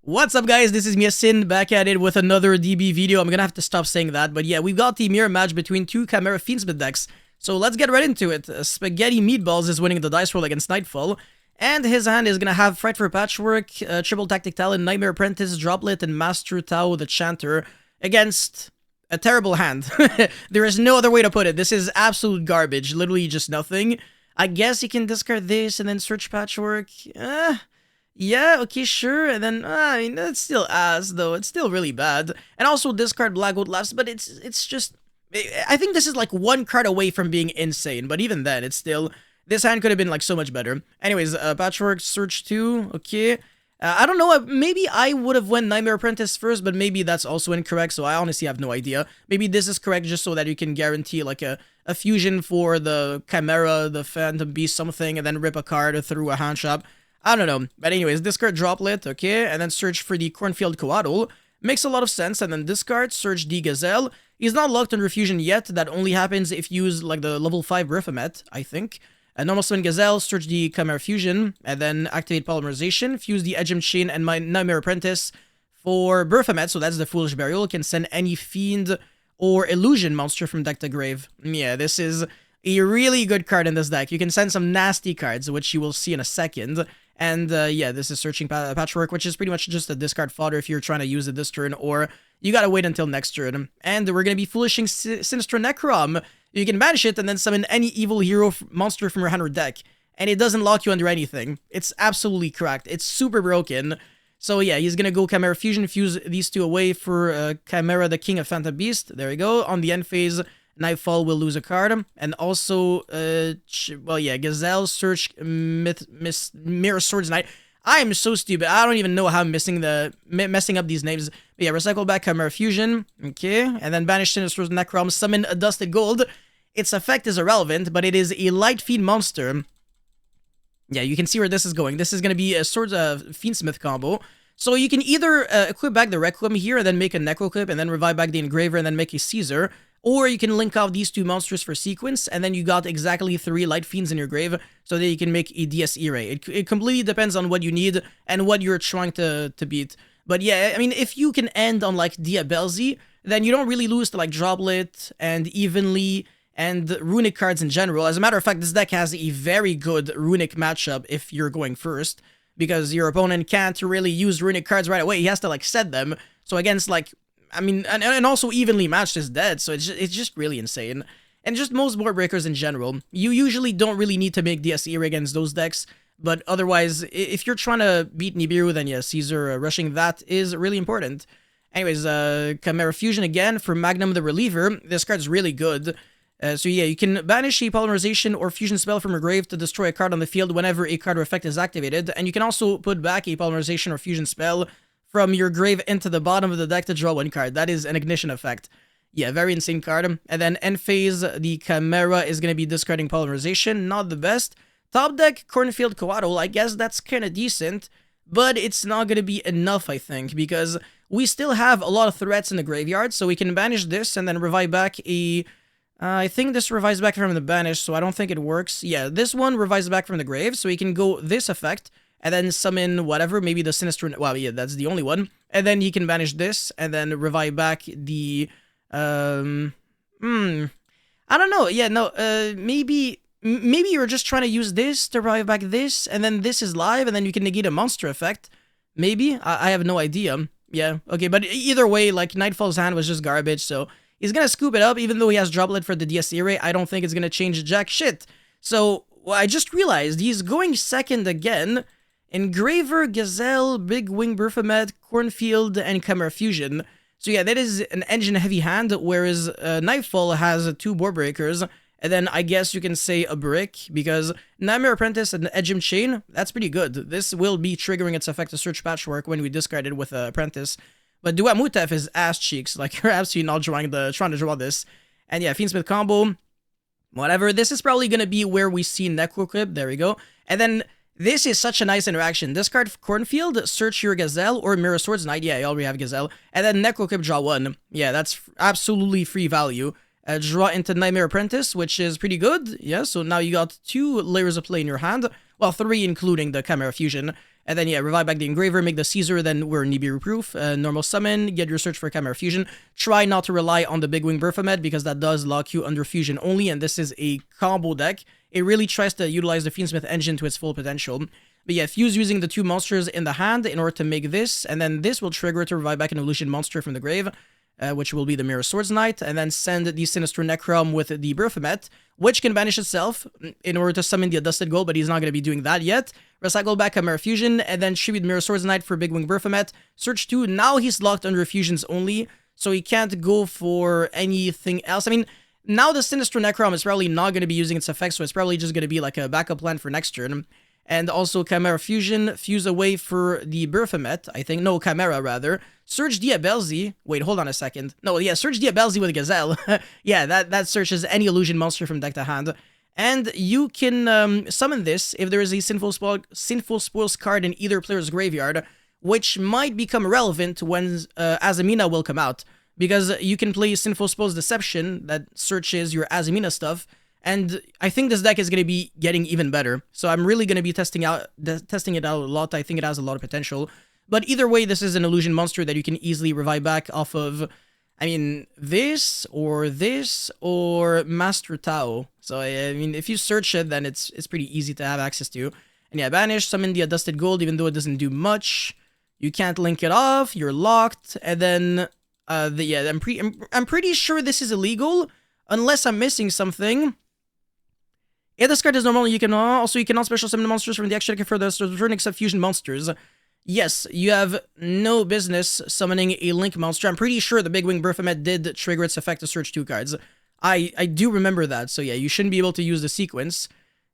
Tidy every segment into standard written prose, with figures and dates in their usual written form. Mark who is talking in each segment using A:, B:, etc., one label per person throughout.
A: What's up, guys? This is Miasin back at it with another DB video. I'm gonna have to stop saying that, but yeah, we've got the mirror match between two Chimera Fiendsmith decks. So let's get right into it. Spaghetti Meatballs is winning the dice roll against Nightfall, and his hand is gonna have Frightful Patchwork, Triple Tactic Talon, Nightmare Apprentice, Droplet, and Master Tao the Chanter against a terrible hand. There is no other way to put it. This is absolute garbage. Literally just nothing. I guess you can discard this and then search Patchwork. Yeah, okay, sure, and then, I mean, it's still ass, though, it's still really bad. And also discard Black Goat Laughs, but it's just, I think this is like one card away from being insane, but even then, it's still, this hand could have been like so much better. Anyways, Patchwork, search 2, okay. I don't know, maybe I would have went Nightmare Apprentice first, but maybe that's also incorrect, so I honestly have no idea. Maybe this is correct just so that you can guarantee like a fusion for the Chimera, the Phantom Beast, something, and then rip a card through a hand shop. I don't know, but anyways, discard Droplet, okay, and then search for the Cornfield Coatl. Makes a lot of sense, and then discard, search the Gazelle. He's not locked on Refusion yet, that only happens if you use, like, the level 5 Baphomet, I think. Normal Summon Gazelle, search the Chimera Fusion, and then activate Polymerization, fuse the Edgem Chain and my Nightmare Apprentice for Baphomet, so that's the Foolish Burial, can send any Fiend or Illusion monster from deck to grave. Yeah, this is a really good card in this deck. You can send some nasty cards, which you will see in a second. And yeah, this is searching Patchwork, which is pretty much just a discard fodder if you're trying to use it this turn, or you gotta wait until next turn. And we're gonna be Foolishing Sinister Necrom. You can banish it and then summon any evil hero monster from your hand or deck, and it doesn't lock you under anything. It's absolutely cracked. It's super broken. So yeah, he's gonna go Chimera Fusion, fuse these two away for Chimera, the King of Phantom Beast. There we go. On the end phase, Nightfall will lose a card, and also, well, yeah, Gazelle, Search, Mirror Swords Knight. I am so stupid. I don't even know how I'm messing up these names. But yeah, recycle back Chimera Fusion, okay, and then banish Sinister Necrom, summon a Dusted Gold. Its effect is irrelevant, but it is a Light Fiend monster. Yeah, you can see where this is going. This is going to be a sort of Fiendsmith combo. So you can either equip back the Requiem here, and then make a Necroclip, and then revive back the Engraver, and then make a Caesar. Or you can link off these two monsters for sequence, and then you got exactly 3 Light Fiends in your grave, so that you can make a DS E-Ray. It completely depends on what you need, and what you're trying to beat. But yeah, I mean, if you can end on, like, Diabelzi, then you don't really lose to, like, Droplet, and Evenly, and Runic cards in general. As a matter of fact, this deck has a very good Runic matchup if you're going first, because your opponent can't really use Runic cards right away. He has to, like, set them. So against, like, I mean, and also evenly matched is dead, so it's just really insane. And just most board breakers in general. You usually don't really need to make DSE against those decks, but otherwise, if you're trying to beat Nibiru, then yeah, Caesar rushing that is really important. Anyways, Chimera Fusion again for Magnum the Reliever. This card's really good. So yeah, you can banish a Polymerization or Fusion spell from your grave to destroy a card on the field whenever a card or effect is activated, and you can also put back a Polymerization or Fusion spell from your grave into the bottom of the deck to draw one card. That is an Ignition effect. Yeah, very insane card. And then end phase, the Chimera is going to be discarding Polymerization. Not the best. Top deck, Cornfield Coatl. I guess that's kind of decent, but it's not going to be enough, I think, because we still have a lot of threats in the graveyard, so we can banish this and then revive back a... I think this revives back from the banish, so I don't think it works. Yeah, this one revives back from the grave, so we can go this effect, and then summon whatever, maybe the Sinister... Well, yeah, that's the only one. And then he can banish this, and then revive back the... I don't know. Yeah, no, maybe you're just trying to use this to revive back this, and then this is live, and then you can negate a monster effect. Maybe? I have no idea. Yeah, okay, but either way, like, Nightfall's hand was just garbage, so he's gonna scoop it up, even though he has Droplet for the DS array. I don't think it's gonna change jack shit. So, well, I just realized he's going second again. Engraver, Gazelle, Big Wing Baphomet, Cornfield, and Chimera Fusion. So yeah, that is an engine-heavy hand, whereas Nightfall has 2 board breakers, and then I guess you can say a brick, because Nightmare Apprentice and Edgem Chain, that's pretty good. This will be triggering its effect to search Patchwork when we discard it with Apprentice. But Dua Mutef is ass cheeks, like, you're absolutely not trying to draw this. And yeah, Fiendsmith combo, whatever. This is probably going to be where we see Necroclip, there we go. And then... this is such a nice interaction. Discard Cornfield, search your Gazelle, or Mirror Swords Knight. Yeah, I already have Gazelle. And then Necroclip, draw 1. Yeah, that's absolutely free value. Draw into Nightmare Apprentice, which is pretty good. Yeah, so now you got 2 layers of play in your hand. Well, 3 including the Chimera Fusion. And then, yeah, revive back the Engraver, make the Caesar, then we're Nibiru-proof. Normal summon, get your search for Chimera Fusion. Try not to rely on the Big Wing Berthomet, because that does lock you under Fusion only, and this is a combo deck. It really tries to utilize the Fiendsmith engine to its full potential. But yeah, Fuse using the 2 monsters in the hand in order to make this, and then this will trigger to revive back an Evolution monster from the grave, which will be the Mirror Swords Knight, and then send the Sinister Necrom with the Berthomet, which can banish itself in order to summon the Adusted Gold, but he's not going to be doing that yet. Recycle back Chimera Fusion, and then tribute Mirror Swords Knight for Big Wing Berthomet. Search 2, now he's locked under Fusions only, so he can't go for anything else. I mean, now the Sinister Necrom is probably not going to be using its effects, so it's probably just going to be like a backup plan for next turn. And also Chimera Fusion, fuse away for the Berthomet, I think. No, Chimera, rather. Search Diabelzi. Wait, hold on a second. No, yeah, search Diabelzi with Gazelle. Yeah, that searches any illusion monster from deck to hand. And you can summon this if there is a Sinful Spoils card in either player's graveyard, which might become relevant when Azamina will come out. Because you can play Sinful Spoils Deception that searches your Azamina stuff. And I think this deck is going to be getting even better. So I'm really going to be testing it out a lot. I think it has a lot of potential. But either way, this is an illusion monster that you can easily revive back off of, I mean, this or Master Tao. So, I mean, if you search it, then it's pretty easy to have access to. And yeah, banish, summon the Adusted Gold, even though it doesn't do much. You can't link it off, you're locked. And then, yeah, I'm pretty sure this is illegal, unless I'm missing something. If this card is normal, you can also special summon monsters from the extra deck for the turn except fusion monsters. Yes, you have no business summoning a Link monster. I'm pretty sure the Big Wing Berthomet did trigger its effect to search 2 cards. I do remember that, so yeah, you shouldn't be able to use the sequence.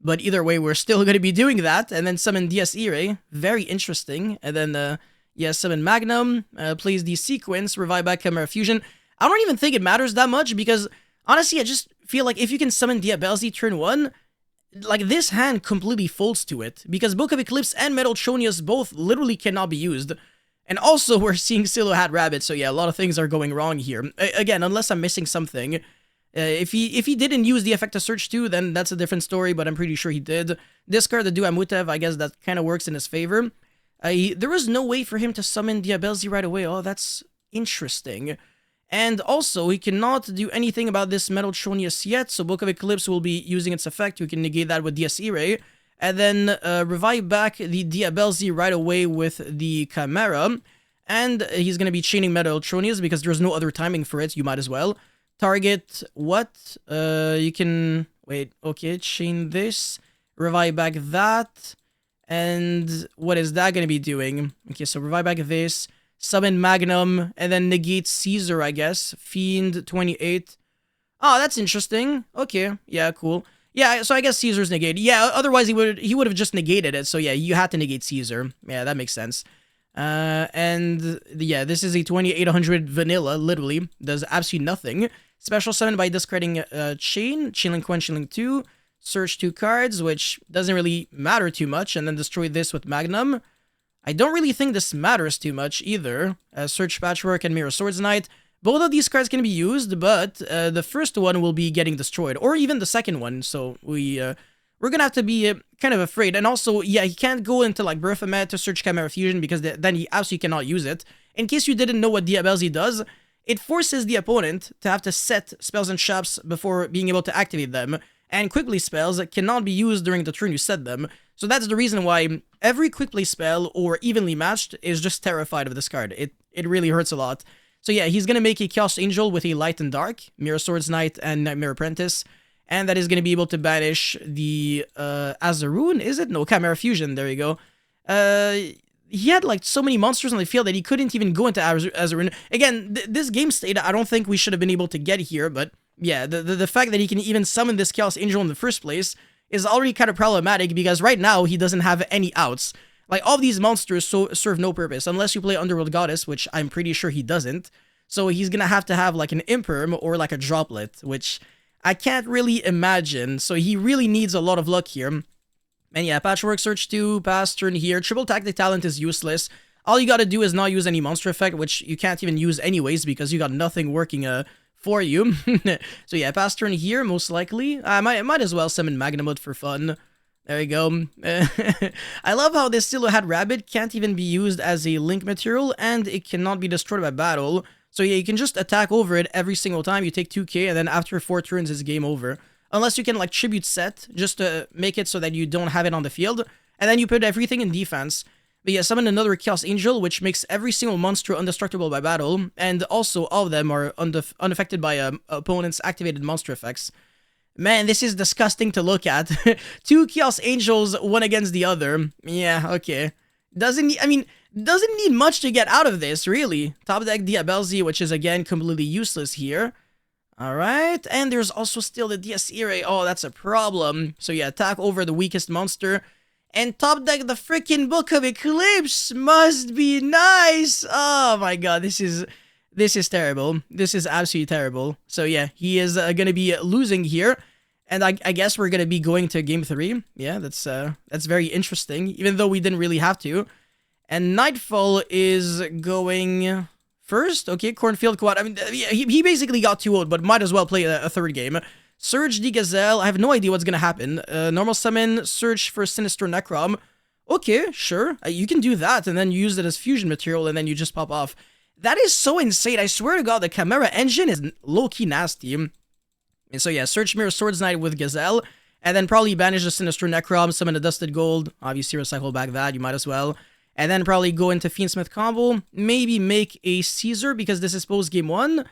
A: But either way, we're still going to be doing that, and then summon DS Ire. Very interesting. And then, yeah, summon Magnum, plays the sequence, revive back Chimera Fusion. I don't even think it matters that much, because honestly, I just feel like if you can summon Diabelzi turn 1, like, this hand completely folds to it, because Book of Eclipse and Metal Chonius both literally cannot be used. And also, we're seeing Silhouette Rabbit, so yeah, a lot of things are going wrong here. Again, unless I'm missing something. If he didn't use the effect to search 2, then that's a different story, but I'm pretty sure he did. Discard the Duamutev, I guess that kind of works in his favor. There was no way for him to summon Diabelzi right away. Oh, that's interesting. And also, he cannot do anything about this Metal Chonius yet, so Book of Eclipse will be using its effect. We can negate that with DS Ire. And then revive back the Diabelzi right away with the Chimera. And he's going to be chaining Metal Chonius because there's no other timing for it. You might as well. Target what? You can... Wait, okay, chain this. Revive back that. And what is that going to be doing? Okay, so revive back this. Summon Magnum, and then negate Caesar, I guess. Fiend 28. Oh, that's interesting. Okay, yeah, cool. Yeah, so I guess Caesar's negated. Yeah, otherwise he would have just negated it. So yeah, you had to negate Caesar. Yeah, that makes sense. And yeah, this is a 2800 vanilla, literally. Does absolutely nothing. Special summon by discarding Chainlink 1, Chainlink 2. Search 2 cards, which doesn't really matter too much. And then destroy this with Magnum. I don't really think this matters too much either. Search Patchwork and Mirror Swords Knight. Both of these cards can be used, but the first one will be getting destroyed, or even the second one. So we're gonna have to be kind of afraid. And also, yeah, he can't go into like Berthomet to search Chimera Fusion because then he absolutely cannot use it. In case you didn't know what Diabelzi does, it forces the opponent to have to set spells and traps before being able to activate them. And quick play spells cannot be used during the turn you set them. So that's the reason why every quick play spell or evenly matched is just terrified of this card. It really hurts a lot. So yeah, he's going to make a Chaos Angel with a Light and Dark, Mirror Swords Knight, and Nightmare Apprentice. And that is going to be able to banish the Azaroon, is it? No, Chimera Fusion, there you go. He had like so many monsters on the field that he couldn't even go into Azaroon. Again, this game state, I don't think we should have been able to get here, but yeah, the fact that he can even summon this Chaos Angel in the first place is already kind of problematic because right now he doesn't have any outs. Like, all of these monsters serve no purpose unless you play Underworld Goddess, which I'm pretty sure he doesn't. So he's gonna have to have like an Imperm or like a Droplet, which I can't really imagine. So he really needs a lot of luck here. And yeah, Patchwork, Search 2, pass turn here. Triple Tactic Talent is useless. All you gotta do is not use any monster effect, which you can't even use anyways because you got nothing working for you. So yeah, pass turn here, most likely. I might as well summon Magnamut for fun. There you go. I love how this Stilo Hat Rabbit can't even be used as a link material, and it cannot be destroyed by battle. So yeah, you can just attack over it every single time. You take 2k, and then after 4 turns, it's game over. Unless you can, like, tribute set, just to make it so that you don't have it on the field. And then you put everything in defense. But yeah, summon another Chaos Angel, which makes every single monster indestructible by battle. And also, all of them are unaffected by opponent's activated monster effects. Man, this is disgusting to look at. 2 Chaos Angels, one against the other. Yeah, okay. Doesn't need much to get out of this, really. Top deck Diabelzi, which is, again, completely useless here. Alright, and there's also still the DS Irae. Oh, that's a problem. So yeah, attack over the weakest monster. And top deck the freaking Book of Eclipse. Must be nice. Oh my god, this is terrible. This is absolutely terrible. So yeah, he is gonna be losing here. And I guess we're gonna be going to game 3. Yeah, that's very interesting, even though we didn't really have to. And Nightfall is going first. Okay, Cornfield Quad. I mean, yeah, he basically got 2-0, but might as well play a third game. Surge the Gazelle. I have no idea what's gonna happen. Normal summon, search for Sinister Necrom. Okay, sure. You can do that, and then use it as fusion material, and then you just pop off. That is so insane. I swear to god, the Chimera engine is low-key nasty. And so yeah, search Mirror Swords Knight with Gazelle, and then probably banish the Sinister Necrom, summon a Dusted Gold. Obviously recycle back that, you might as well. And then probably go into Fiendsmith combo. Maybe make a Caesar, because this is post game 1.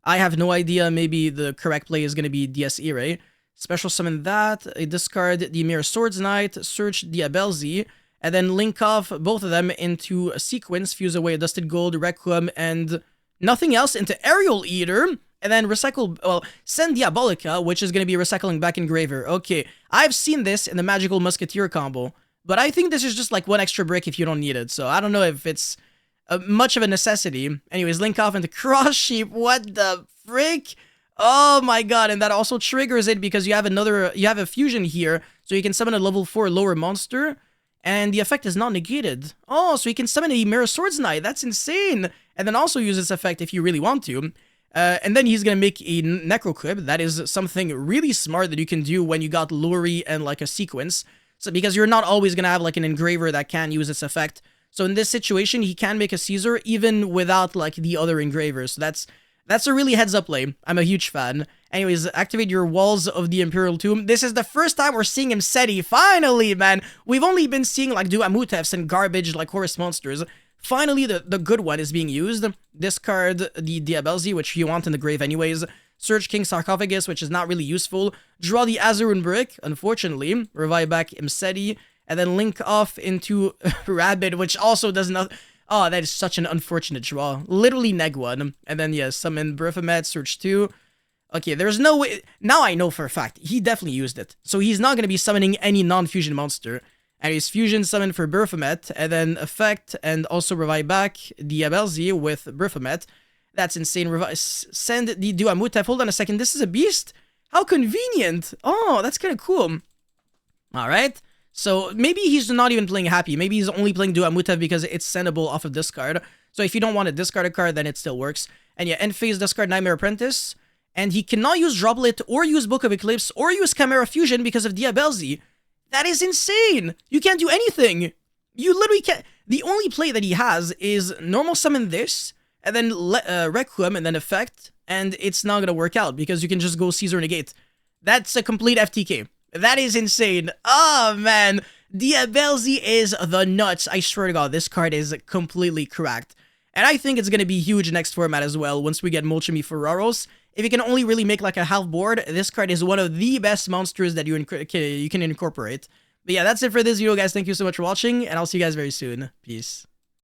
A: I have no idea. Maybe the correct play is going to be DS Irae. Special summon that. Discard the Mirror Swords Knight. Search Diabelzi. And then link off both of them into a sequence. Fuse away a Dusted Gold, Requiem, and nothing else into Aerial Eater. And then recycle, well, send Diabolica, which is going to be recycling back Engraver. Okay, I've seen this in the Magical Musketeer combo. But I think this is just like one extra brick if you don't need it. So I don't know if it's much of a necessity. Anyways, link off into Cross Sheep. What the frick? Oh my god. And that also triggers it because you have a fusion here. So you can summon a level 4 lower monster. And the effect is not negated. Oh, so you can summon a Mirror Swords Knight. That's insane. And then also use this effect if you really want to. And then he's gonna make a Necroquib. That is something really smart that you can do when you got Luri and like a sequence. So because you're not always going to have like an engraver that can use its effect. So in this situation, he can make a Caesar even without like the other engravers. So that's a really heads up play. I'm a huge fan. Anyways, activate your Walls of the Imperial Tomb. This is the first time we're seeing him SETI. Finally, man. We've only been seeing like Duamutefs and garbage like Horus monsters. Finally, the good one is being used. Discard the Diabelzi, which you want in the grave anyways. Search King Sarcophagus, which is not really useful. Draw the Azurun Brick, unfortunately. Revive back Imseti. And then link off into Rabbit, which also does not... Oh, that is such an unfortunate draw. Literally neg 1. And then, yes, summon Baphomet, search 2. Okay, there's no way... Now I know for a fact. He definitely used it. So he's not going to be summoning any non-fusion monster. And he's fusion summon for Baphomet. And then effect and also revive back Diabelzi with Baphomet. That's insane. Send the Duamutef. Hold on a second. This is a beast? How convenient. Oh, that's kind of cool. Alright. So maybe he's not even playing Happy. Maybe he's only playing Duamutef because it's sendable off of discard. So if you don't want to discard a card, then it still works. And yeah, end phase discard Nightmare Apprentice. And he cannot use Droplet or use Book of Eclipse or use Chimera Fusion because of Diabelzi. That is insane. You can't do anything. You literally can't. The only play that he has is normal summon this. And then Requiem, and then Effect, and it's not gonna work out, because you can just go Caesar Negate. That's a complete FTK. That is insane. Oh, man. Diabelzi is the nuts. I swear to god, this card is completely cracked. And I think it's gonna be huge next format as well, once we get Molchimi Ferraros. If you can only really make like a half board, this card is one of the best monsters that you can incorporate. But yeah, that's it for this video, guys. Thank you so much for watching, and I'll see you guys very soon. Peace.